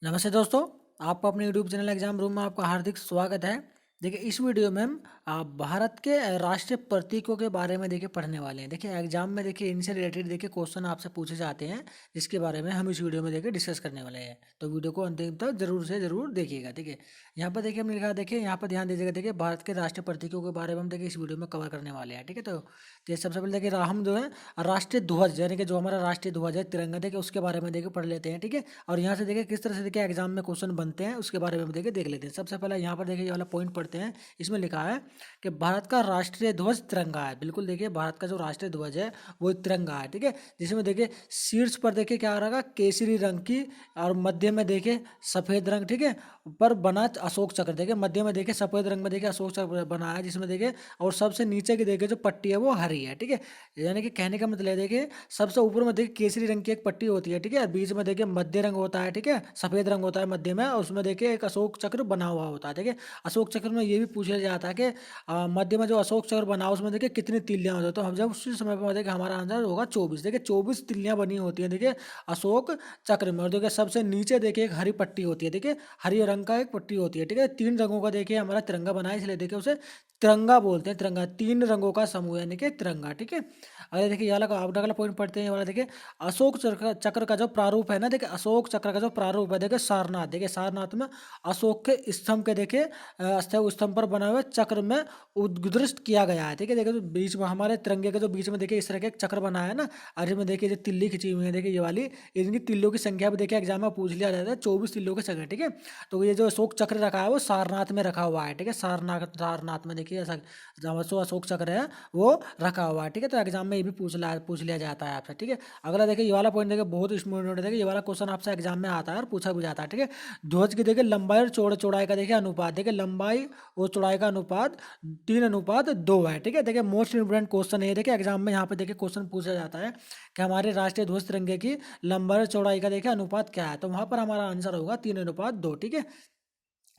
नमस्ते दोस्तों, आपको अपने यूट्यूब चैनल एग्जाम रूम में आपका हार्दिक स्वागत है। देखिए इस वीडियो में हम भारत के राष्ट्रीय प्रतीकों के बारे में देखिए पढ़ने वाले हैं। देखिए एग्जाम में देखिए इनसे रिलेटेड देखिए क्वेश्चन आपसे पूछे जाते हैं, जिसके बारे में हम इस वीडियो में देखिए डिस्कस करने वाले हैं। तो वीडियो को अंतिम तक जरूर से जरूर देखिएगा। ठीक है, यहाँ पर देखिए हमने लिखा, देखिए यहाँ पर ध्यान दीजिएगा। देखिए भारत के राष्ट्रीय प्रतीकों के बारे में हम देखिए इस वीडियो में कवर करने वाले हैं। ठीक है, तो ये सबसे पहले देखिए हम जो है राष्ट्रीय ध्वज यानी कि जो हमारा राष्ट्रीय ध्वज है तिरंगा, देखिए उसके बारे में देखिए पढ़ लेते हैं। ठीक है, और यहाँ से देखिए किस तरह से देखिए एग्जाम में क्वेश्चन बनते हैं उसके बारे में हम देखिए देख लेते हैं। सबसे पहले यहाँ पर देखिए ये वाला पॉइंट पढ़ते हैं। इसमें लिखा है कि भारत का राष्ट्रीय ध्वज तिरंगा है। बिल्कुल देखिए भारत का जो राष्ट्रीय ध्वज है वो तिरंगा है। ठीक है, जिसमें देखिए शीर्ष पर देखिए क्या रहेगा, केसरी रंग की, और मध्य में देखिए सफेद रंग। ठीक है, ऊपर बना अशोक चक्र, देखिए मध्य में देखिए सफेद रंग में देखिए अशोक चक्र बना है, जिसमें देखिए और सबसे नीचे की देखिए जो पट्टी है वो हरी है। ठीक है, यानी कि कहने का मतलब है देखिए सबसे ऊपर में देखिए केसरी रंग की एक पट्टी होती है। ठीक है, और बीच में देखिए मध्य रंग होता है। ठीक है, सफेद रंग होता है मध्य में, और उसमें देखिए एक अशोक चक्र बना हुआ होता है। ठीक है, अशोक चक्र में ये भी पूछा जाता है कि मध्य में जो अशोक चक्र बना है उसमें देखिए कितनी तिल्लियां होती है। तो हम जब उसी समय पर देखिए हमारा आंसर होगा 24। देखिए 24 तिल्लियां बनी होती है देखिए अशोक चक्र में। और देखिए सबसे नीचे देखिए एक हरी पट्टी होती है। देखिए हरी रंग का एक पट्टी होती है। ठीक है, तीन रंगों का देखिए हमारा तिरंगा बना है, इसलिए देखिए उसे तिरंगा बोलते हैं। तिरंगा तीन रंगों का समूह यानी कि तिरंगा। ठीक है, अरे देखिए ये वाला अगला पॉइंट पढ़ते हैं। ये वाला देखिए अशोक चक्र का जो प्रारूप है ना, देखिए अशोक चक्र का जो प्रारूप है देखिए सारनाथ। देखिए सारनाथ में अशोक के स्तंभ के देखिए स्तंभ पर बने हुए चक्र में उद्दृष्ट किया गया है। ठीक है, देखिए जो बीच में हमारे तिरंगे के जो बीच में देखिए इस तरह के एक चक्र बना है ना, और इसमें देखिए जो तिल्ली खिंची हुई है देखिए ये वाली, इनकी तिल्लियों की संख्या भी देखिए एग्जाम में पूछ लिया जाता है, 24 तिल्लियों के चक्र। ठीक है, तो ये जो अशोक चक्र रखा है वो सारनाथ में रखा हुआ है। ठीक है, सारनाथ में देखिए ऐसा जो अशोक चक्र है वो रखा हुआ है। ठीक है, तो एग्जाम में ये भी पूछ लिया जाता है आपसे। ठीक है, अगला देखिए ये वाला पॉइंट देखिए बहुत इंपॉर्टेंट है। देखिए ये वाला क्वेश्चन आपसे एग्जाम में आता है और पूछा भी जाता है। ठीक है, ध्वज की देखिए लंबाई और चौड़ाई का देखिए अनुपात, देखिए लंबाई और चौड़ाई का अनुपात 3:2 है। ठीक है, देखिए मोस्ट इंपोर्टेंट क्वेश्चन है। देखिए एग्जाम में यहाँ पे देखिए क्वेश्चन पूछा जाता है कि हमारे राष्ट्रीय ध्वज तिरंगे की लंबाई और चौड़ाई का देखिए अनुपात क्या है, तो वहां पर हमारा आंसर होगा 3:2। ठीक है,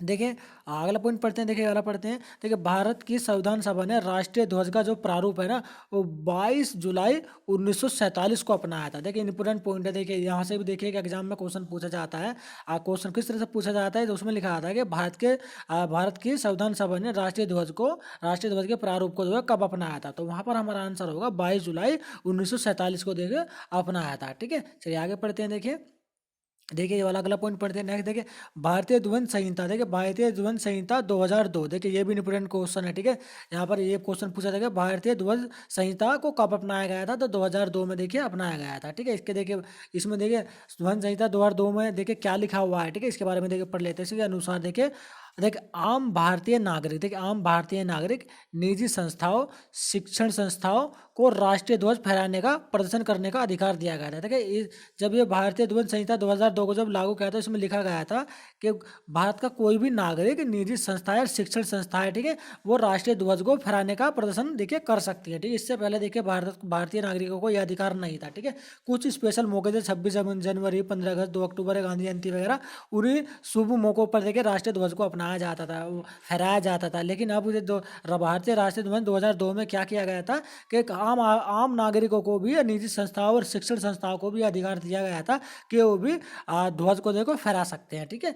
देखिए अगला पॉइंट पढ़ते हैं। देखिए अगला पढ़ते हैं। देखिए भारत की संविधान सभा ने राष्ट्रीय ध्वज का जो प्रारूप है ना वो 22 जुलाई 1947 को अपनाया था। देखिए इंपोर्टेंट पॉइंट है। देखिए यहाँ से भी देखिए कि एग्जाम में क्वेश्चन पूछा जाता है। क्वेश्चन किस तरह से पूछा जाता है, तो उसमें लिखा आता है कि भारत की संविधान सभा ने राष्ट्रीय ध्वज के प्रारूप को जो है कब अपनाया था, तो वहां पर हमारा आंसर होगा 22 जुलाई 1947 को देखिए अपनाया था। ठीक है, चलिए आगे पढ़ते हैं। देखिए ये वाला अगला पॉइंट पढ़ते हैं। नेक्स्ट देखिए भारतीय ध्वन संहिता, देखिए भारतीय ध्वन संहिता 2002, देखिए ये भी इंपोर्टेंट क्वेश्चन है। ठीक है, यहाँ पर ये क्वेश्चन पूछा था कि भारतीय ध्वज संहिता को कब अपनाया गया था, तो 2002 में देखिए अपनाया गया था। ठीक है, इसके देखिए इसमें देखिए ध्वन संहिता 2002 में देखिए क्या लिखा हुआ है। ठीक है, इसके बारे में देखिए पढ़ लेते हैं। इसके अनुसार देखिए आम भारतीय नागरिक निजी संस्थाओं, शिक्षण संस्थाओं को राष्ट्रीय ध्वज फहराने का प्रदर्शन करने का अधिकार दिया गया था। देखिए जब ये भारतीय ध्वज संहिता 2002 को जब लागू किया था, इसमें लिखा गया था कि भारत का कोई भी नागरिक, निजी संस्था या शिक्षण संस्था है, ठीक है, वो राष्ट्रीय ध्वज को फहराने का प्रदर्शन देखिए कर सकती है। ठीक है, इससे पहले देखिए भारतीय नागरिकों को यह अधिकार नहीं था। ठीक है, कुछ स्पेशल मौके थे 26 जनवरी, 15 अगस्त, 2 अक्टूबर, गांधी जयंती वगैरह, उन्हीं शुभ मौकों पर देखिए राष्ट्रीय ध्वज को अपनाया जाता था, फहराया जाता था। लेकिन अब ये भारतीय राष्ट्रीय ध्वज 2002 में क्या किया गया था कि एक आम नागरिकों को भी, निजी संस्थाओं और शिक्षण संस्थाओं को भी अधिकार दिया गया था कि वो भी ध्वज को देखो फहरा सकते हैं। ठीक है,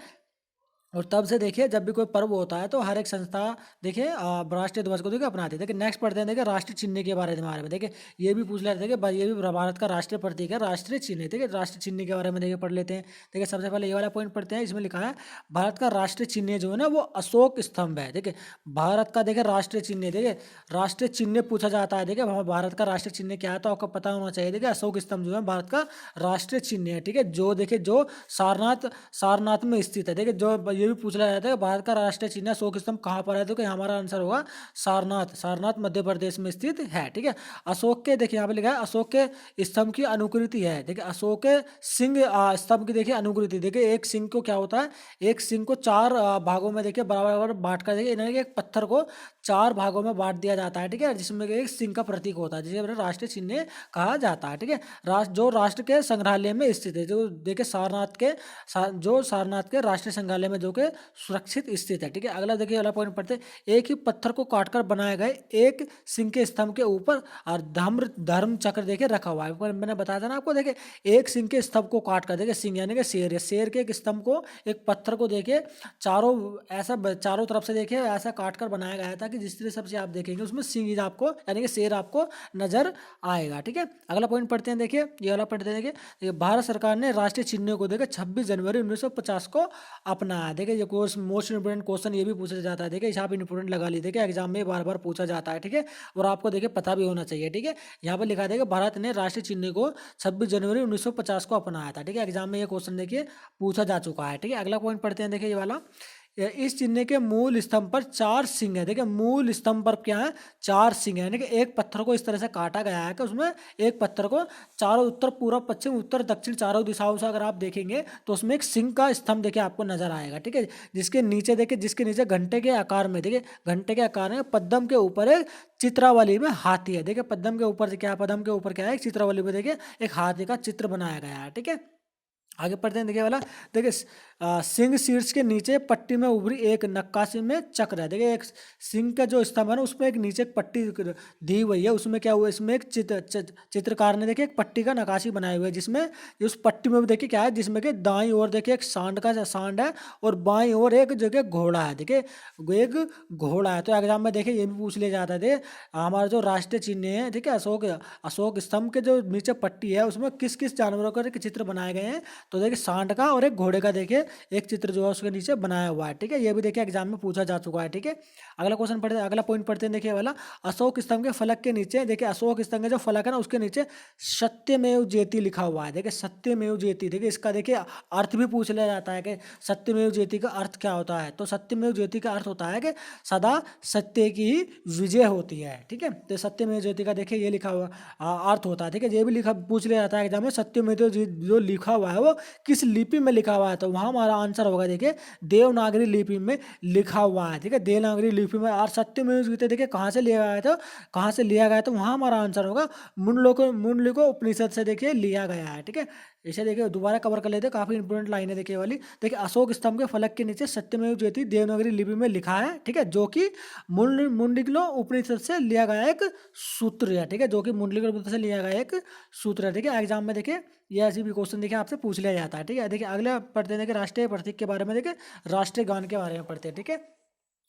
और तब से देखिए जब भी कोई पर्व होता है तो हर एक संस्था देखिए राष्ट्रीय ध्वज को देखिए अपनाती है। देखिए नेक्स्ट पढ़ते हैं। देखिए राष्ट्रीय चिन्ह के बारे में देखिए ये भी पूछ लेते हैं कि ये भी भारत का राष्ट्रीय प्रतीक है, राष्ट्रीय चिन्ह है। ठीक है, राष्ट्रीय चिन्ह के बारे में देखिए पढ़ लेते हैं। देखिए सबसे पहले ये वाला पॉइंट पढ़ते हैं। इसमें लिखा है भारत का राष्ट्रीय चिन्ह जो है ना वो अशोक स्तंभ है। देखिए भारत का देखिए राष्ट्रीय चिन्ह, देखिए राष्ट्रीय चिन्ह पूछा जाता है। देखिए भारत का राष्ट्रीय चिन्ह क्या है तो आपको पता होना चाहिए। देखिए अशोक स्तंभ जो है भारत का राष्ट्रीय चिन्ह है। ठीक है, जो देखिए जो सारनाथ में स्थित है। देखिए जो ये भी पूछ लिया जाता है भारत का राष्ट्रीय चिन्ह अशोक स्तंभ कहाँ पर है, तो कि हमारा आंसर होगा सारनाथ मध्य प्रदेश में स्थित है। ठीक है, अशोक के देखिए यहाँ पे लिखा है अशोक के स्तंभ की अनुकृति है। देखिए अशोक के सिंह स्तंभ की देखिए अनुकृति, देखिए एक सिंह को क्या होता है, एक सिंह को चार भागों में देखिए बराबर बराबर बांट कर देखिए इन्हें एक पत्थर को चार भागों में बांट दिया जाता है। ठीक है, जिसमें एक सिंह का प्रतीक होता है, जिसे राष्ट्रीय चिन्ह कहा जाता है। ठीक है, जो राष्ट्र के संग्रहालय में स्थित है, जो देखिए सारनाथ के राष्ट्रीय संग्रहालय में जो होकर सुरक्षित स्थित है। ठीक है, अगला देखिए वाला पॉइंट पढ़ते हैं। एक ही पत्थर को काटकर बनाए गए एक सिंह के स्तंभ के ऊपर और धर्म चक्र देखिए रखा हुआ है। मैंने बताया था ना आपको, देखिए एक सिंह के स्तंभ को काट कर, देखिए सिंह यानी कि शेर है, शेर के एक स्तंभ को एक पत्थर को देखिए चारों तरफ से देखिए ऐसा काट कर बनाया गया था कि जिस तरह से आप देखेंगे उसमें सिंह आपको यानी कि शेर आपको नजर आएगा। ठीक है, अगला पॉइंट पढ़ते हैं। देखिए ये वाला पढ़ते हैं। देखिए भारत सरकार ने राष्ट्रीय चिन्ह को देखिए 26 जनवरी 1950 को अपनाया। देखिए ये कोर्स मोस्ट इंपोर्टेंट क्वेश्चन ये भी पूछा जाता है। देखिए यहाँ पे इंपोर्टेंट लगा ली, देखिए एग्जाम में बार बार पूछा जाता है। ठीक है, और आपको देखिए पता भी होना चाहिए। ठीक है, यहाँ पर लिखा देखिए भारत ने राष्ट्रीय चिन्ह को 26 जनवरी 1950 को अपनाया था। ठीक है, एग्जाम में ये क्वेश्चन देखिए पूछा जा चुका है। ठीक है, अगला पॉइंट पढ़ते हैं। देखिए ये वाला, इस चिन्ह के मूल स्तंभ पर 4 सिंह है। देखिए मूल स्तंभ पर क्या है, 4 सिंह है, यानी कि एक पत्थर को इस तरह से काटा गया है कि उसमें एक पत्थर को चारों उत्तर पूर्व पश्चिम उत्तर दक्षिण चारों दिशाओं से अगर आप देखेंगे तो उसमें एक सिंह का स्तंभ देखिए आपको नजर आएगा। ठीक है, जिसके नीचे देखिए, जिसके नीचे घंटे के आकार में, देखिए घंटे के आकार में पद्म के ऊपर एक चित्रावली में हाथी है। देखिए पद्म के ऊपर क्या, पद्म के ऊपर क्या है, एक चित्रावली में देखिए एक हाथी का चित्र बनाया गया है। ठीक है, आगे पढ़ते हैं। देखिए वाला, देखिए सिंह शीर्ष के नीचे पट्टी में उभरी एक नक्काशी में चक्र है। देखिए एक सिंह का जो स्तंभ है ना उसमें एक नीचे एक पट्टी दी हुई है, उसमें क्या हुआ, इसमें एक चित्रकार ने देखिए एक पट्टी का नक्काशी बनाई हुई है, जिसमें उस पट्टी में देखिए क्या है, जिसमें कि दाईं ओर देखिए एक सांड है और बाईं ओर एक जगह घोड़ा है। देखिए एक घोड़ा है। तो एग्जाम में देखिए ये भी पूछ लिया जाता है, हमारा जो राष्ट्रीय चिन्ह है, ठीक है, अशोक स्तंभ के जो नीचे पट्टी है उसमें किस किस जानवरों के चित्र बनाए गए हैं। तो देखिए सांड का और एक घोड़े का देखिए एक चित्र जो है उसके नीचे बनाया हुआ है। ठीक है, ये भी देखिए एग्जाम में पूछा जा चुका है। ठीक है, अगला क्वेश्चन पढ़ते हैं, अगला पॉइंट पढ़ते हैं। देखिए वाला, अशोक स्तंभ के फलक के नीचे, देखिए अशोक स्तंभ के जो फलक है ना उसके नीचे सत्यमेव जयते लिखा हुआ है। देखिए सत्यमेव जयते, देखिए इसका देखिए अर्थ भी पूछ लिया जाता है कि सत्यमेव जयते का अर्थ क्या होता है। तो सत्यमेव जयते का अर्थ होता है कि सदा सत्य की ही विजय होती है। ठीक है, तो सत्यमेव जयते का देखिए ये लिखा हुआ अर्थ होता है। ठीक है, ये भी लिखा पूछ लिया जाता है एग्जाम में, सत्यमेव जो लिखा हुआ है वो किस लिपि में लिखा हुआ है। तो वहाँ हमारा आंसर होगा देखिए देवनागरी लिपि में लिखा हुआ है। ठीक है, देवनागरी लिपि में। और सत्यमेव जयते देखिए कहाँ से लिया गया था, कहाँ से लिया गया, तो वहाँ हमारा आंसर होगा मुंडलिको उपनिषद से देखिए लिया गया है। ठीक है, इसे देखिए दोबारा कवर कर लेते हैं, काफी इंपोर्टेंट लाइन है देखिए वाली। देखिए अशोक स्तंभ के फलक के नीचे सत्यमेव जयते देवनागरी लिपि में लिखा है। ठीक है, जो कि मुंडलिको उपनिषद से लिया गया एक सूत्र है। ठीक है, जो कि मुंडलिको उपनिषद से लिया गया एक सूत्र है। ठीक है, एग्जाम में देखिए ये ऐसी भी क्वेश्चन देखिए आपसे पूछ लिया जाता है। ठीक है, देखिए अगले पढ़ते हैं, देखिए राष्ट्रीय प्रतीक के बारे में, देखिए राष्ट्रीय गान के बारे में पढ़ते हैं। ठीक है,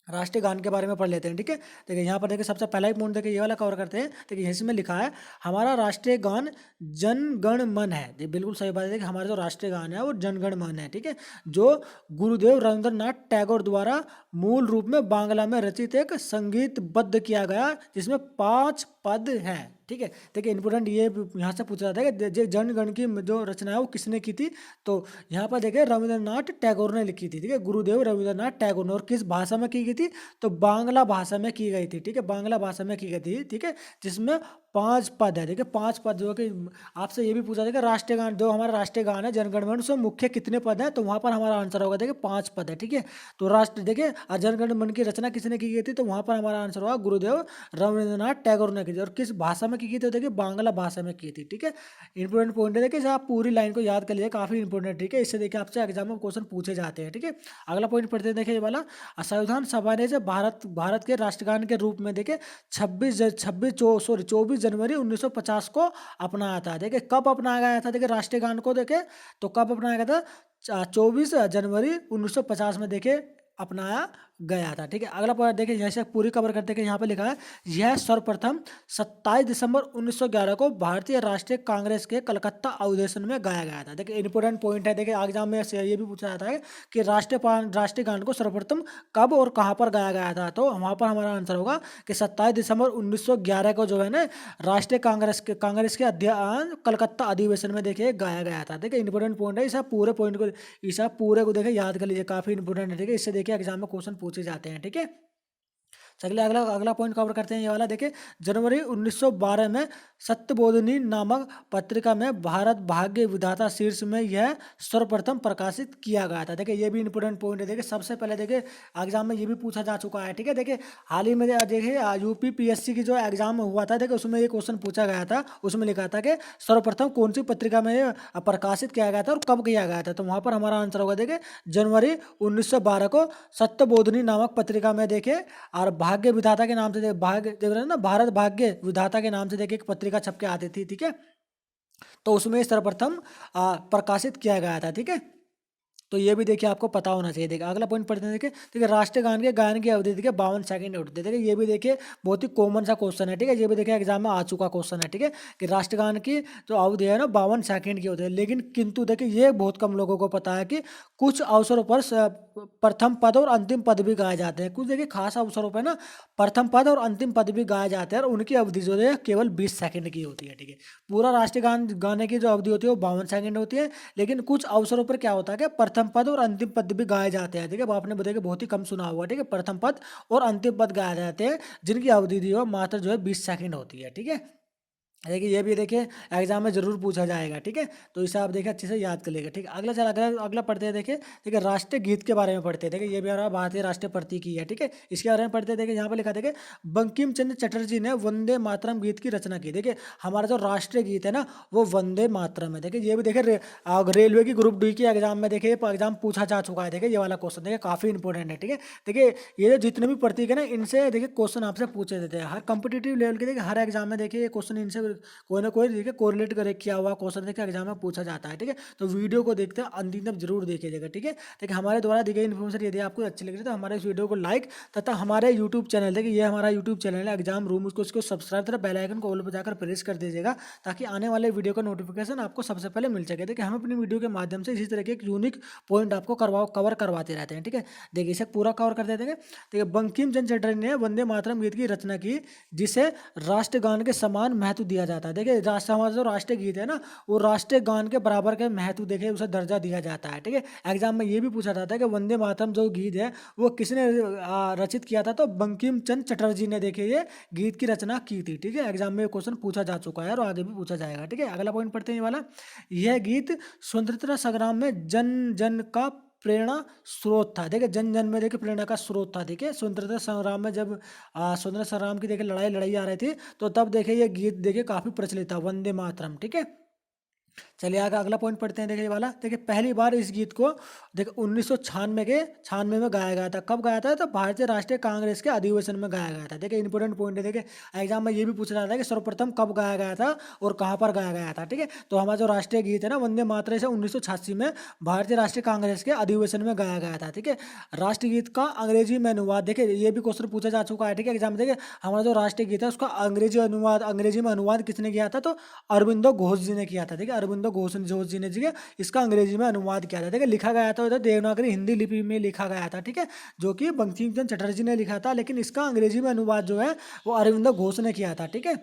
राष्ट्रीय गान के बारे में पढ़ लेते हैं। ठीक है, देखिए यहाँ पर देखिए सबसे पहला ही पॉइंट देखिए ये वाला कवर करते हैं। देखिए इसमें लिखा है हमारा राष्ट्रीय गान जन गण मन है। ये बिल्कुल सही बात है, देखिए हमारा जो राष्ट्रीय गान है वो जन गण मन है। ठीक है, जो गुरुदेव रविंद्रनाथ टैगोर द्वारा मूल रूप में बांग्ला में रचित एक संगीतबद्ध किया गया, जिसमें 5 पद हैं। ठीक है, देखिए इंपोर्टेंट ये यहाँ से पूछा जाता है कि जनगण की जो रचना है वो किसने की थी। तो यहाँ पर देखिए रविंद्रनाथ टैगोर ने लिखी थी। ठीक है, गुरुदेव रविंद्रनाथ टैगोर ने, और किस भाषा में की गई थी, तो बांग्ला भाषा में की गई थी। ठीक है, बांग्ला भाषा में की गई थी। ठीक है, जिसमें 5 पद है। देखिए 5 पद, जो कि आपसे ये भी पूछा था कि राष्ट्रीय गान, जो हमारा राष्ट्रीय गान है जनगण मन, उसमें मुख्य कितने पद हैं, तो वहाँ पर हमारा आंसर होगा देखिए 5 पद है। ठीक है, तो राष्ट्र देखिए जनगण मन की रचना किसने की गई थी, तो वहाँ पर हमारा आंसर होगा गुरुदेव रविंद्रनाथ टैगोर ने की थी। और किस भाषा में की गई थी, देखिए बांग्ला भाषा में की थी। ठीक है, इंपोर्टेंट पॉइंट है, देखिए आप पूरी लाइन को याद कर लीजिए, काफी इंपोर्टेंट। ठीक है, इससे देखिए आपसे एग्जाम में क्वेश्चन पूछे जाते हैं। ठीक है, अगला पॉइंट पढ़ते हैं। देखिए ये वाला, संविधान सभा ने जो भारत के राष्ट्रगान के रूप में देखिए 24 जनवरी 1950 को अपनाया था। देखिए कब अपनाया गया था, देखिए राष्ट्रीय गान को देखे तो कब अपनाया गया था, 24 जनवरी 1950 में देखिए अपनाया गया था। ठीक है, अगला पॉइंट देखिए यहाँ से पूरी कवर करते हैं। यहाँ पे लिखा है यह सर्वप्रथम 27 दिसंबर 1911 को भारतीय राष्ट्रीय कांग्रेस के कलकत्ता अधिवेशन में गाया गया था। देखिए इंपोर्टेंट पॉइंट है, देखिए एग्जाम में ये भी पूछा जाता है कि राष्ट्रीय गान को सर्वप्रथम कब और कहाँ पर गाया गया था। तो वहाँ पर हमारा आंसर होगा कि 27 दिसंबर 1911 को जो है ना राष्ट्रीय कांग्रेस के कलकत्ता अधिवेशन में देखिए गाया गया था। देखिए इंपोर्टेंट पॉइंट है, इस पूरे पॉइंट को, इस पूरे को देखिए याद कर लीजिए, काफी इंपोर्टेंट है। ठीक है, इससे देखिए एग्जाम में क्वेश्चन पूछे जाते हैं। ठीक है, चलिए अगला अगला पॉइंट कवर करते हैं, ये वाला देखिए। जनवरी 1912 में सत्यबोधिनी नामक पत्रिका में भारत भाग्य विधाता शीर्ष में यह सर्वप्रथम प्रकाशित किया गया था। देखिए ये भी इंपॉर्टेंट पॉइंट है। देखिए सबसे पहले देखिए एग्जाम में ये भी पूछा जा चुका है, ठीक है। देखिए हाल ही में देखिए यूपी पीएससी की जो एग्जाम हुआ था, देखिए उसमें ये क्वेश्चन पूछा गया था। उसमें लिखा था कि सर्वप्रथम कौन सी पत्रिका में ये प्रकाशित किया गया था और कब किया गया था। तो वहां पर हमारा आंसर होगा देखिए जनवरी 1912 को सत्यबोधिनी नामक पत्रिका में देखिए, और भाग्य विधाता के नाम से भाग्य देख रहे हैं ना, भारत भाग्य विधाता के नाम से देखिए एक पत्रिका छप के आती थी, ठीक है। तो उसमें सर्वप्रथम प्रकाशित किया गया था, ठीक है। तो ये भी देखिए आपको पता होना चाहिए। देखिए अगला पॉइंट पढ़ते हैं। देखिए देखिए राष्ट्रीय गान के गायन की अवधि देखिए 52 सेकंड होती है। देखिए ये भी देखिए बहुत ही कॉमन सा क्वेश्चन है, ठीक है। ये भी देखिए एग्जाम में आ चुका क्वेश्चन है, ठीक है, कि राष्ट्रगान की जो अवधि है ना 52 सेकंड की होती है। लेकिन किंतु देखिए ये बहुत कम लोगों को पता है कि कुछ अवसरों पर प्रथम पद और अंतिम पद भी गाए जाते हैं। कुछ देखिए खास अवसरों पर ना प्रथम पद और अंतिम पद भी गाए जाते हैं, और उनकी अवधि जो है केवल 20 सेकंड की होती है, ठीक है। पूरा राष्ट्रीय गान गाने की जो अवधि होती है वो 52 सेकंड होती है। लेकिन कुछ अवसरों पर क्या होता है कि प्रथम पद और अंतिम पद भी गाए जाते हैं, ठीक है। वो आपने बताया कि बहुत ही कम सुना हुआ, ठीक है। प्रथम पद और अंतिम पद गाए जाते हैं जिनकी अवधि जो है मात्र जो है 20 सेकंड होती है, ठीक है। देखिए ये भी देखिए एग्जाम में जरूर पूछा जाएगा, ठीक है। तो इसे आप देखिए अच्छे से याद कर लेगा, ठीक है। अगला चल अगला अगला पढ़ते हैं। देखिए देखिए राष्ट्रीय गीत के बारे में पढ़ते हैं। देखिए ये भी हमारा भारतीय राष्ट्रीय प्रतीक ही है, ठीक है। इसके बारे में पढ़ते हैं। देखिए यहाँ पे लिखा देखिए बंकिम चंद्र चटर्जी ने वंदे मातरम गीत की रचना की। देखिए हमारा जो राष्ट्रीय गीत है ना वो वंदे मातरम है। देखिए ये भी देखिए रेलवे की ग्रुप डी की एग्जाम में देखिए एग्जाम पूछा जा चुका है। देखिए ये वाला क्वेश्चन देखिए काफी इंपॉर्टेंट है, ठीक है। देखिए ये जितने भी प्रतीक है ना इनसे देखिए क्वेश्चन आपसे पूछे देते हैं हर कॉम्पिटेटिव लेवल के। देखिए हर एग्जाम में देखिए ये क्वेश्चन इनसे कोई ना कोई देखिए कोरिलेट करे किया हुआ क्वेश्चन देखिए एग्जाम में पूछा जाता है, ठीक है। तो वीडियो को देखते हैं अंतिम तक जरूर देखिएगा, ठीक है। देखिए हमारे द्वारा दी गई इन्फॉर्मेशन यदि आपको अच्छी लग रही है तो हमारे इस वीडियो को लाइक तथा हमारे यूट्यूब चैनल देखिए ये हमारा यूट्यूब चैनल है एग्जाम रूम, उसको सब्सक्राइब तथा बेल आइकन को ऑल पर जाकर प्रेस कर दीजिएगा ताकि आने वाले वीडियो का नोटिफिकेशन आपको सबसे पहले मिल सके। देखिए हम अपनी वीडियो के माध्यम से इसी तरह के एक यूनिक पॉइंट आपको कवर करवाते रहते हैं, ठीक है। देखिए इसे पूरा कवर कर देते हैं। देखिए बंकिम चंद्र चटर्जी ने वंदे मातरम गीत की रचना की जिसे राष्ट्रगान के समान महत्व दिया जाता है। देखिए हमारा जो राष्ट्रीय गीत है ना वो राष्ट्रीय गान के बराबर के महत्व देखे उसे दर्जा दिया जाता है, ठीक है। एग्जाम में ये भी पूछा जाता है कि वंदे मातरम जो गीत है वो किसने रचित किया था, तो बंकिम चंद्र चटर्जी ने देखिए ये गीत की रचना की थी, ठीक है। एग्जाम में क्वेश्चन पूछा जा चुका है और आगे भी पूछा जाएगा, ठीक है। अगला पॉइंट पढ़ते हैं ये वाला। यह गीत स्वतंत्रता संग्राम में जन जन का प्रेरणा स्रोत था। देखिए जन जन में देखिए प्रेरणा का स्रोत था, देखिए स्वतंत्रता संग्राम में जब स्वतंत्रता संग्राम की देखिए लड़ाई आ रही थी तो तब देखिए ये गीत देखिए काफी प्रचलित था वंदे मातरम, ठीक है। चलिए आगे अगला पॉइंट पढ़ते हैं। देखिए ये वाला देखिए पहली बार इस गीत को देखिए 1996 में गाया गया था। कब गाया था, तो भारतीय राष्ट्रीय कांग्रेस के अधिवेशन में गाया गया था। देखिए इंपॉर्टेंट पॉइंट है। देखिए एग्जाम में ये भी पूछा जाता है कि सर्वप्रथम कब गाया गया था और कहाँ पर गाया गया था, ठीक है। तो हमारा जो राष्ट्रीय गीत है ना वंदे मातरम से 1986 में भारतीय राष्ट्रीय कांग्रेस के अधिवेशन में गाया गया था, ठीक है। राष्ट्रीय गीत का अंग्रेजी में अनुवाद देखिए ये भी क्वेश्चन पूछा जा चुका है, ठीक है। एग्जाम में देखिए हमारा जो राष्ट्रीय गीत है उसका अंग्रेजी में अनुवाद किसने किया था, तो अरविंदो घोष जी ने किया था, ठीक है। अरविंदो घोष जी ने जी इसका अंग्रेजी में अनुवाद किया था, ठीक है। लिखा गया था उधर देवनागरी हिंदी लिपि में लिखा गया था, ठीक है, जो कि बंकिम चंद्र चटर्जी ने लिखा था। लेकिन इसका अंग्रेजी में अनुवाद जो है वो अरविंदो घोष ने किया था, ठीक है।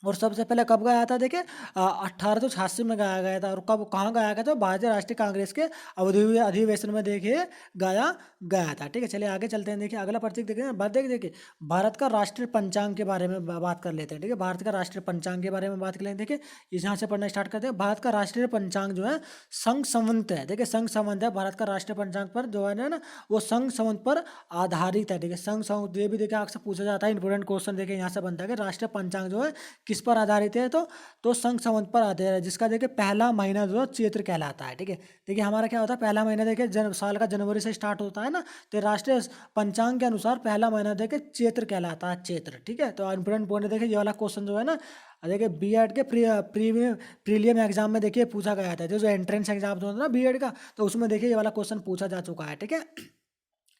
और सबसे पहले कब गाया था, देखिए 1886 में गाया गया था। और कब कहाँ गाया गया था, भारतीय राष्ट्रीय कांग्रेस के अधिवेशन में देखिए गाया गया था, ठीक है। चलिए आगे चलते हैं। देखिए अगला प्रतीक देखिए भारत का राष्ट्रीय पंचांग के बारे में बात कर लेते हैं, ठीक है। भारत का राष्ट्रीय पंचांग के बारे में बात कर लेते हैं। देखिए यहाँ से पढ़ना स्टार्ट करते हैं। भारत का राष्ट्रीय पंचांग जो है संघ संवत है। देखिए संघ संवत है भारत का राष्ट्रीय पंचांग पर जो है ना वो संघ संवत पर आधारित है, ठीक है। संघ संवत ये भी देखिए आपसे पूछा जाता है इंपोर्टेंट क्वेश्चन। देखिए यहाँ से बनता है कि राष्ट्रीय पंचांग जो है किस पर आधारित है, तो संघ संवत पर आधारित है, जिसका देखिए पहला महीना जो है चैत्र कहलाता है, ठीक है। देखिए हमारा क्या होता है पहला महीना देखिए साल का जनवरी से स्टार्ट होता है ना, तो राष्ट्रीय पंचांग के अनुसार पहला महीना देखिए चैत्र कहलाता है, चैत्र, ठीक है। तो इंपोर्टेंट पॉइंट देखिए ये वाला क्वेश्चन जो है ना देखिए बीएड के प्रीलियम एग्जाम में देखिए पूछा गया था। जो एंट्रेंस एग्जाम होता है ना बीएड का, तो उसमें देखिए ये वाला क्वेश्चन पूछा जा चुका है, ठीक है।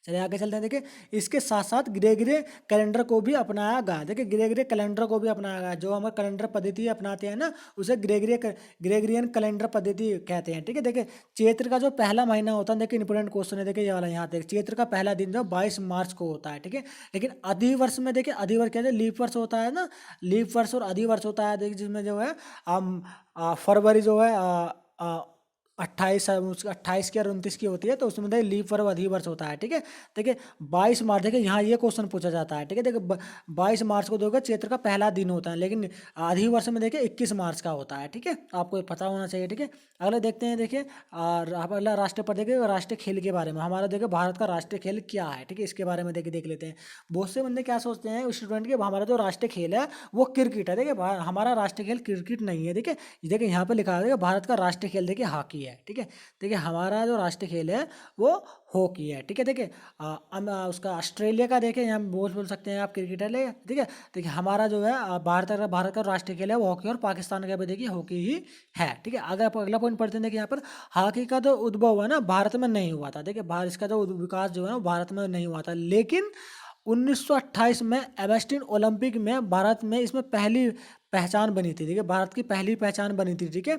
चलिए आगे चलते हैं। देखिए इसके साथ साथ ग्रेगरी कैलेंडर को भी अपनाया गया। देखिए ग्रेगरी कैलेंडर को भी अपनाया गया। जो हमारे कैलेंडर पद्धति अपनाते हैं ना उसे ग्रेगरियन कैलेंडर पद्धति कहते हैं, ठीक है। देखिए चैत्र का जो पहला महीना होता है, देखिए इंपोर्टेंट क्वेश्चन है, देखिए ये वाला यहाँ देखिए चैत्र का पहला दिन जो 22 मार्च को होता है, ठीक है। लेकिन अधिवर्ष में देखिए अधिवर्ष कहते हैं लीप वर्ष होता है ना, लीप वर्ष और अधिवर्ष होता है। देखिए जिसमें जो है फरवरी जो है 28 की और 29 की होती है, तो उसमें देखिए लीप वर्ष अधिवर्ष होता है। ठीक है, देखिए 22 मार्च, देखिए यहाँ ये क्वेश्चन पूछा जाता है। ठीक है, देखिए 22 मार्च को देखो चैत्र का पहला दिन होता है, लेकिन अधिवर्ष में देखिए 21 मार्च का होता है। ठीक है, आपको ये पता होना चाहिए। ठीक है, अगले देखते हैं, देखिए और अगला राष्ट्रीय पर देखिए राष्ट्रीय खेल के बारे में। हमारा देखिए भारत का राष्ट्रीय खेल क्या है। ठीक है, इसके बारे में देखिए देख लेते हैं। बहुत से बंदे क्या सोचते हैं स्टूडेंट के, हमारा जो राष्ट्रीय खेल है वो क्रिकेट है। देखिए हमारा राष्ट्रीय खेल क्रिकेट नहीं है। देखिए देखिए यहाँ पे लिखा है, देखिए भारत का राष्ट्रीय खेल देखिए हॉकी है। ठीक है, देखिए हमारा जो राष्ट्रीय खेल है वो हॉकी है। ठीक है, देखिए उसका ऑस्ट्रेलिया का देखिए यहाँ बोल सकते हैं आप क्रिकेट है। ठीक है, देखिए हमारा जो है भारत का राष्ट्रीय खेल है वो हॉकी, और पाकिस्तान का भी देखिए हॉकी ही है। ठीक है, अगर आप अगला पॉइंट पढ़ते हैं, देखिए यहाँ पर हॉकी का जो उद्भव हुआ ना भारत में नहीं हुआ था। देखिए भारत इसका जो विकास जो है ना भारत में नहीं हुआ था, लेकिन 1928 में एवेस्टिन ओलंपिक में भारत में इसमें पहली पहचान बनी थी। देखिए भारत की पहली पहचान बनी थी। ठीक है,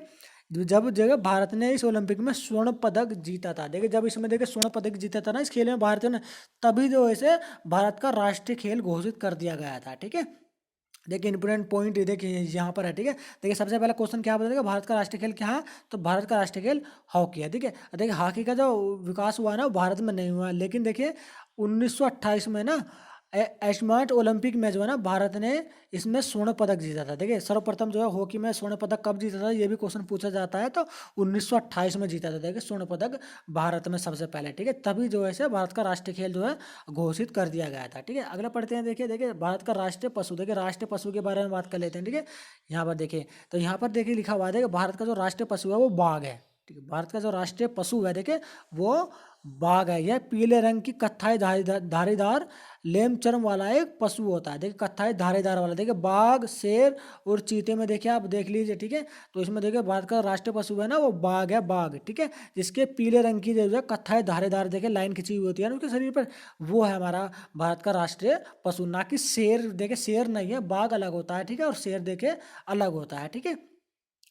जब जगह भारत ने इस ओलंपिक में स्वर्ण पदक जीता था। देखिए जब इसमें देखिए स्वर्ण पदक जीता था ना इस खेल में भारत ने, तभी जो है भारत का राष्ट्रीय खेल घोषित कर दिया गया था। ठीक है, देखिए इंपोर्टेंट पॉइंट देखिए यहाँ पर है। ठीक है, देखिए सबसे पहला क्वेश्चन क्या बताएगा, भारत का राष्ट्रीय खेल क्या है, तो भारत का राष्ट्रीय खेल हॉकी है। ठीक है, देखिए हॉकी का जो विकास हुआ ना भारत में नहीं हुआ, लेकिन देखिए 1928 में ना एस्मार्ट ओलंपिक में जो है ना भारत ने इसमें स्वर्ण पदक जीता था। देखिए सर्वप्रथम जो है हॉकी में स्वर्ण पदक कब जीता था, ये भी क्वेश्चन पूछा जाता है, तो 1928 में जीता था। देखिए स्वर्ण पदक भारत में सबसे पहले। ठीक है, तभी जो है भारत का राष्ट्रीय खेल जो है घोषित कर दिया गया था। ठीक है, अगला पढ़ते हैं, देखिए देखिए भारत का राष्ट्रीय पशु। देखिए राष्ट्रीय पशु के बारे में बात कर लेते हैं। ठीक है, यहाँ पर देखिए, तो यहाँ पर देखिए लिखा हुआ है भारत का जो राष्ट्रीय पशु है वो बाघ है। ठीक है, भारत का जो राष्ट्रीय पशु है देखिए वो बाघ है। यह पीले रंग की कत्थाई धारीदार लेम चर्म वाला एक पशु होता है। देखिए कत्थाई धारीदार वाला, देखिए बाघ, शेर और चीते में देखिए आप देख लीजिए। ठीक है, तो इसमें देखिए भारत का राष्ट्रीय पशु है ना वो बाघ है, बाघ। ठीक है, जिसके पीले रंग की जो है कत्थाई धारीदार देखिए लाइन खिंची हुई होती है ना उसके शरीर पर, वो है हमारा भारत का राष्ट्रीय पशु, ना कि शेर। देखिए शेर नहीं है, बाघ अलग होता है। ठीक है, और शेर देखिए अलग होता है। ठीक है,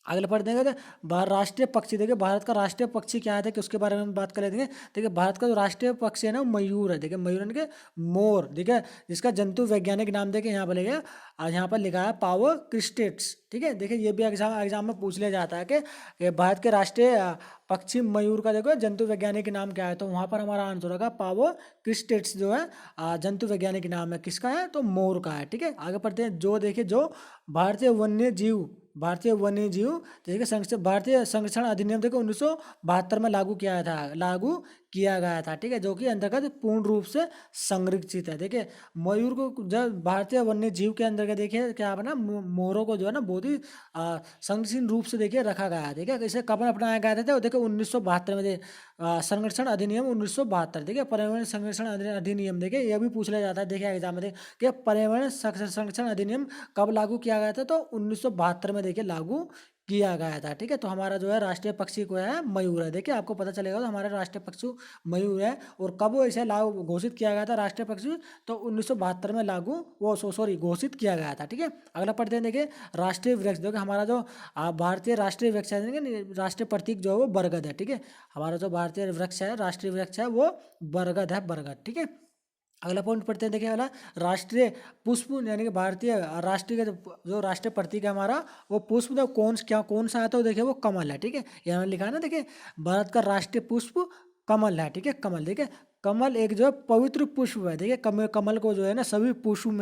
अगले पढ़ देंगे तो राष्ट्रीय पक्षी। देखिए भारत का राष्ट्रीय पक्षी क्या है कि उसके बारे में बात कर लेते हैं। देखिए भारत का जो राष्ट्रीय पक्षी है ना मयूर है। देखिए मयूर यानी कि मोर। देखिए जिसका जंतु वैज्ञानिक नाम देखिए यहाँ पर लिखा, आज यहाँ पर लिखा है पावो क्रिस्टेट्स। ठीक है, देखिए ये भी एग्जाम में पूछ लिया जाता है कि भारत के राष्ट्रीय पक्षी मयूर का देखो जंतु वैज्ञानिक नाम क्या है, तो वहाँ पर हमारा आंसर होगा पावो क्रिस्टेट्स जो है जंतु वैज्ञानिक नाम है किसका है, तो मोर का है। ठीक है, आगे पढ़ते हैं। जो देखिए जो भारतीय वन्य जीव जैसे भारतीय संरक्षण अधिनियम देखो 1972 में लागू किया गया था। ठीक है, जो कि अंतर्गत पूर्ण रूप से संरक्षित है। देखिए मयूर को जब भारतीय वन्य जीव के अंतर्गत देखिए क्या है ना मोरों को जो है ना बहुत ही संरक्षित रूप से देखिए रखा गया है। देखिए इसे कब अपनाया गया था, तो देखिए 1972 में संरक्षण अधिनियम 1972। देखिए पर्यावरण संरक्षण अधिनियम देखिए ये भी पूछ लिया जाता है। देखिए एग्जाम में कि पर्यावरण संरक्षण अधिनियम कब लागू किया गया था, तो 1972 में देखिए लागू किया गया था। ठीक है, तो हमारा जो है राष्ट्रीय पक्षी को है मयूर है। देखिए आपको पता चलेगा तो हमारा राष्ट्रीय पक्षी मयूर है, और कब वो इसे लागू घोषित किया गया था राष्ट्रीय पक्षी, तो 1972 में घोषित किया गया था। ठीक है, अगला पढ़ते हैं। देखिए राष्ट्रीय वृक्ष। देखिए हमारा जो भारतीय राष्ट्रीय वृक्ष है, राष्ट्रीय प्रतीक जो है वो बरगद है। ठीक है, हमारा जो भारतीय वृक्ष है राष्ट्रीय वृक्ष है वो बरगद है, बरगद। ठीक है, अगला पॉइंट पढ़ते हैं। देखिए अगला राष्ट्रीय पुष्प, यानी कि भारतीय राष्ट्रीय जो राष्ट्रीय प्रतीक है हमारा वो पुष्प तो कौन सा है, तो देखिए वो कमल है। ठीक है, यहाँ लिखा है ना, देखिए भारत का राष्ट्रीय पुष्प कमल है। ठीक है, कमल। देखिए कमल एक जो है पवित्र पुष्प है। देखिए कमल को जो है ना सभी पुष्पों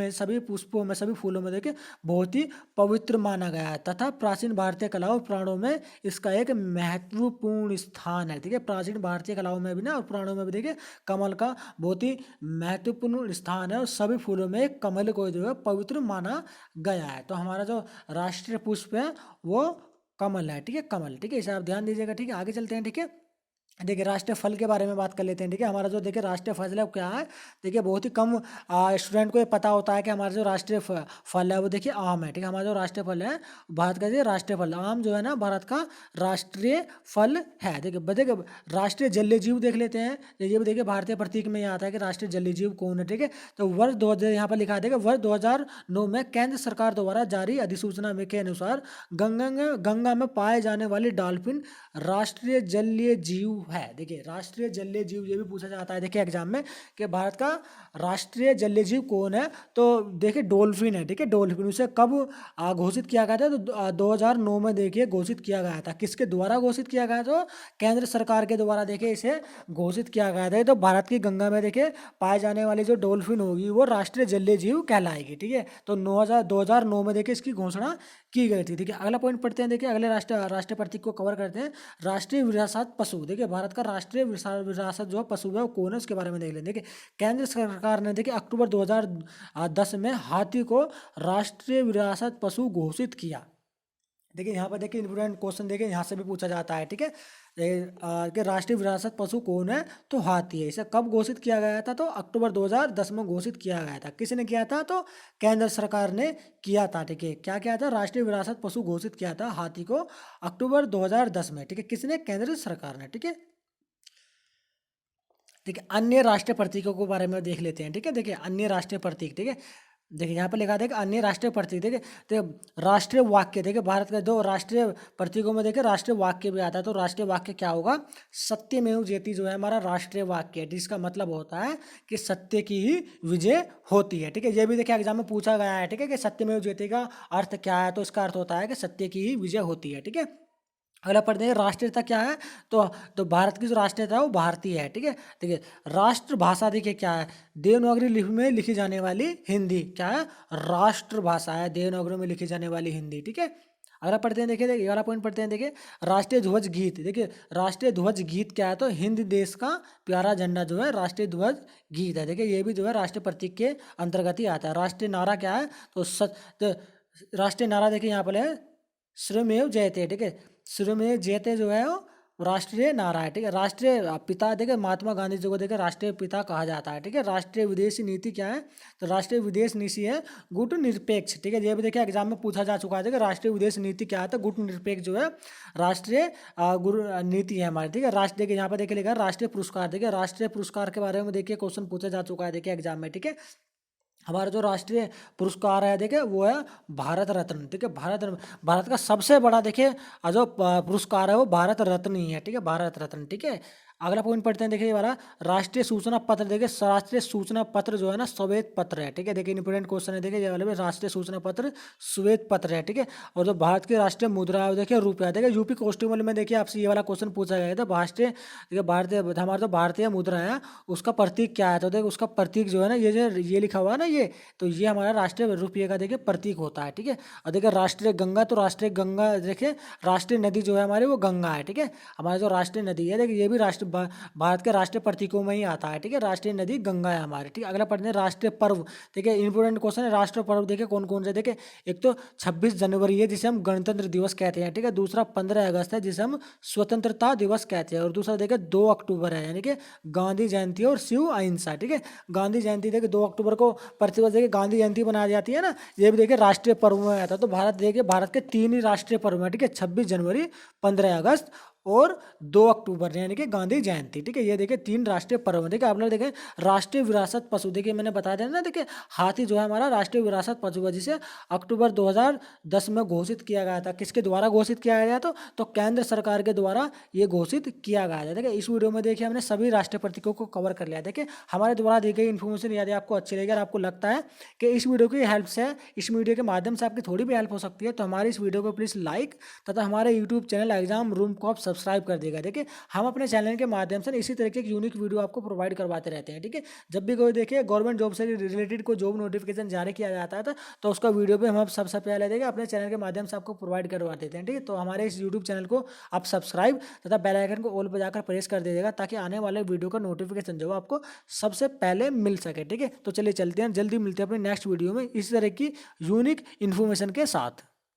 में सभी फूलों में देखिए बहुत ही पवित्र माना गया है, तथा प्राचीन भारतीय कलाओं पुराणों में इसका एक महत्वपूर्ण स्थान है। ठीक है, प्राचीन भारतीय कलाओं में भी ना और पुराणों में भी देखिए कमल का बहुत ही महत्वपूर्ण स्थान है, और सभी फूलों में कमल को जो है पवित्र माना गया है। तो हमारा जो राष्ट्रीय पुष्प है वो कमल है। ठीक है, कमल। ठीक है, इसे आप ध्यान दीजिएगा। ठीक है, आगे चलते हैं। ठीक है, देखिए राष्ट्रीय फल के बारे में बात कर लेते हैं। ठीक है, हमारा जो देखिए राष्ट्रीय फल है वो क्या है, देखिए बहुत ही कम स्टूडेंट को ये पता होता है कि हमारा जो राष्ट्रीय फल है वो देखिए आम है। ठीक है, हमारा जो राष्ट्रीय फल है भारत का राष्ट्रीय फल आम जो है ना भारत का राष्ट्रीय फल है। देखिए राष्ट्रीय जलीय जीव देख लेते हैं। ये भी देखिए भारतीय प्रतीक में यहाँ आता है कि राष्ट्रीय जलीय जीव कौन है। ठीक है, तो वर्ष 2000 यहाँ पर लिखा है, देखिए वर्ष 2009 में केंद्र सरकार द्वारा जारी अधिसूचना में के अनुसार गंगा में पाए जाने वाली डॉल्फिन राष्ट्रीय जलीय जीव है। देखिए राष्ट्रीय जलीय जीव ये भी पूछा जाता है देखिए एग्जाम में कि भारत का राष्ट्रीय जलीय जीव कौन है, तो देखिए डॉल्फिन है। ठीक है, डॉल्फिन। उसे कब घोषित किया गया था, तो 2009 में देखिए घोषित किया गया था। किसके द्वारा घोषित किया गया, तो केंद्र सरकार के द्वारा देखिए इसे घोषित किया गया था। तो भारत की गंगा में देखिए पाए जाने वाली जो डॉल्फिन होगी वो राष्ट्रीय जलीय जीव कहलाएगी। ठीक है, तो 2009 में देखिए इसकी घोषणा की गई थी। ठीक है, अगला पॉइंट पढ़ते हैं। देखिए अगले राष्ट्रीय प्रतीक को कवर करते हैं। राष्ट्रीय विरासत पशु। देखिए भारत का राष्ट्रीय विरासत जो पशु है वो कौन है, उसके बारे में देख लें। देखिए केंद्र सरकार ने देखिए अक्टूबर 2010 में हाथी को राष्ट्रीय विरासत पशु घोषित किया। देखिए यहाँ पर देखिए इंपोर्टेंट क्वेश्चन देखिए यहाँ से भी पूछा जाता है। ठीक है, कि राष्ट्रीय विरासत पशु कौन है, तो हाथी है। इसे कब घोषित किया गया था, तो अक्टूबर 2010 में घोषित किया गया था। किसने किया था, तो केंद्र सरकार ने किया था। ठीक है, क्या किया था, राष्ट्रीय विरासत पशु घोषित किया था हाथी को अक्टूबर 2010 में। ठीक है, किसने, केंद्र सरकार ने। ठीक है, ठीक है, अन्य राष्ट्रीय प्रतीकों के बारे में देख लेते हैं। ठीक है, देखिए अन्य राष्ट्रीय प्रतीक। ठीक है, देखिए यहाँ पर लिखा था कि अन्य राष्ट्रीय प्रतीक। देखिए तो राष्ट्रीय वाक्य। देखिए भारत के दो राष्ट्रीय प्रतीकों में देखिए राष्ट्रीय वाक्य भी आता है। तो राष्ट्रीय वाक्य क्या होगा, सत्यमेव जयते जो है हमारा राष्ट्रीय वाक्य है, जिसका मतलब होता है कि सत्य की ही विजय होती है। ठीक है, ये भी देखिए एग्जाम में पूछा गया है। ठीक है, कि सत्यमेव जयते का अर्थ क्या है, तो इसका अर्थ होता है कि सत्य की ही विजय होती है। ठीक है, अगला पढ़ते हैं राष्ट्रीयता क्या है, तो भारत की जो राष्ट्रीयता है वो भारतीय है। ठीक है, देखिए राष्ट्रभाषा देखिए क्या है, देवनागरी लिपि में लिखी जाने वाली हिंदी। क्या है, राष्ट्रभाषा है, देवनागरी में लिखी जाने वाली हिंदी। ठीक है, अगला पढ़ते हैं। देखिए ये वाला पॉइंट पढ़ते हैं। देखिए राष्ट्रीय ध्वज गीत। देखिए राष्ट्रीय ध्वज गीत क्या है, तो हिंद देश का प्यारा झंडा जो है राष्ट्रीय ध्वज गीत है। देखिए ये भी जो है राष्ट्रीय प्रतीक के अंतर्गत ही आता है। राष्ट्रीय नारा क्या है, तो राष्ट्रीय नारा देखिए यहाँ पर है श्रमेव जयते। ठीक है, श्रमेव जयते जो है वो राष्ट्रीय नारा है। ठीक है, राष्ट्रीय पिता देखिए महात्मा गांधी जी को देखिए राष्ट्रीय पिता कहा जाता है। ठीक है, राष्ट्रीय विदेशी नीति क्या है, तो राष्ट्रीय विदेश नीति है गुट निरपेक्ष। ठीक है, ये भी देखिए एग्जाम में पूछा जा चुका है कि राष्ट्रीय विदेश नीति क्या है, तो गुट निरपेक्ष जो है राष्ट्रीय गुरु नीति है हमारी। ठीक है, राष्ट्र देखिए यहाँ पर देखिए लिखा है राष्ट्रीय पुरस्कार। देखिए राष्ट्रीय पुरस्कार के बारे में देखिए क्वेश्चन पूछा जा चुका है देखिए एग्जाम में। ठीक है, हमारा जो राष्ट्रीय पुरस्कार है देखिए वो है भारत रत्न। ठीक है, भारत का सबसे बड़ा देखिए जो पुरस्कार है वो भारत रत्न ही है। ठीक है, भारत रत्न। ठीक है, अगला पॉइंट पढ़ते हैं। देखिए ये वाला राष्ट्रीय सूचना पत्र। देखिए राष्ट्रीय सूचना पत्र जो है ना श्वेत पत्र है। ठीक है, देखिए इंपोर्टेंट क्वेश्चन है। देखिए ये वाला भी राष्ट्रीय सूचना पत्र श्वेत पत्र है। ठीक है, और जो भारत की राष्ट्रीय मुद्रा है देखिए रुपया। देखिए यूपी कॉन्स्टेबल में देखिए आपसे ये वाला क्वेश्चन पूछा गया था, राष्ट्रीय देखिए भारतीय हमारा जो भारतीय मुद्रा है उसका प्रतीक क्या है, तो देखिए उसका प्रतीक जो है ना ये जो ये लिखा हुआ है ना ये, तो ये हमारा राष्ट्रीय रुपये का देखिए प्रतीक होता है। ठीक है, और देखिए राष्ट्रीय गंगा, तो राष्ट्रीय गंगा देखिए राष्ट्रीय नदी जो है हमारी वो गंगा है। ठीक है, हमारी जो राष्ट्रीय नदी है देखिए ये भी भारत के राष्ट्रीय प्रतीकों में ही आता है। ठीक है, राष्ट्रीय नदी गंगा है हमारी। ठीक है, अगला पढ़ते हैं राष्ट्रीय पर्व। देखिए इंपोर्टेंट क्वेश्चन है, राष्ट्रीय पर्व देखिए कौन कौन से। देखिए एक तो 26 जनवरी है जिसे हम गणतंत्र दिवस कहते हैं। ठीक है, दूसरा 15 अगस्त है जिसे हम स्वतंत्रता दिवस कहते हैं, और दूसरा देखिए 2 अक्टूबर है यानी कि गांधी जयंती और शिव अहिंसा। ठीक है, गांधी जयंती देखिए 2 अक्टूबर को प्रतिवर्ष देखिए गांधी जयंती मनाई जाती है ना, ये भी देखिए राष्ट्रीय पर्व में आता है। तो भारत के 3 ही राष्ट्रीय पर्व हैं। ठीक है, 26 जनवरी, 15 अगस्त और 2 अक्टूबर यानी कि गांधी जयंती। ठीक है, ये देखिए 3 राष्ट्रीय पर्व है। देखिए आप लोग देखें राष्ट्रीय विरासत पशु। देखिए मैंने बता दिया ना, देखिए हाथी जो है हमारा राष्ट्रीय विरासत पशु है, जिसे अक्टूबर 2010 में घोषित किया गया था। किसके द्वारा घोषित किया गया, तो केंद्र सरकार के द्वारा ये घोषित किया गया था। देखिए इस वीडियो में देखिए हमने सभी राष्ट्रीय प्रतीकों को कवर कर लिया। देखिए हमारे द्वारा दी गई इन्फॉर्मेशन यदि आपको अच्छी लगी और आपको लगता है कि इस वीडियो की हेल्प से, इस वीडियो के माध्यम से आपकी थोड़ी भी हेल्प हो सकती है, तो हमारे इस वीडियो को प्लीज़ लाइक तथा हमारे यूट्यूब चैनल एग्जाम रूम को आप सब्सक्राइब कर देगा। देखिए हम अपने चैनल के माध्यम से इसी तरीके की यूनिक वीडियो आपको प्रोवाइड करवाते रहते हैं। ठीक है, जब भी कोई देखिए गवर्नमेंट जॉब से रिलेटेड कोई जॉब नोटिफिकेशन जारी किया जाता है तो उसका वीडियो भी हम सबसे पहले देखिए अपने चैनल के माध्यम से आपको प्रोवाइड करवा देते हैं। ठीक है, तो हमारे इस यूट्यूब चैनल को आप सब्सक्राइब तथा बेल आइकन को ऑल पर जाकर प्रेस कर दीजिएगा, ताकि आने वाले वीडियो का नोटिफिकेशन जो है आपको सबसे पहले मिल सके। ठीक है, तो चलिए चलते हैं, जल्दी मिलते हैं अपने नेक्स्ट वीडियो में इस तरह की यूनिक इन्फॉर्मेशन के साथ।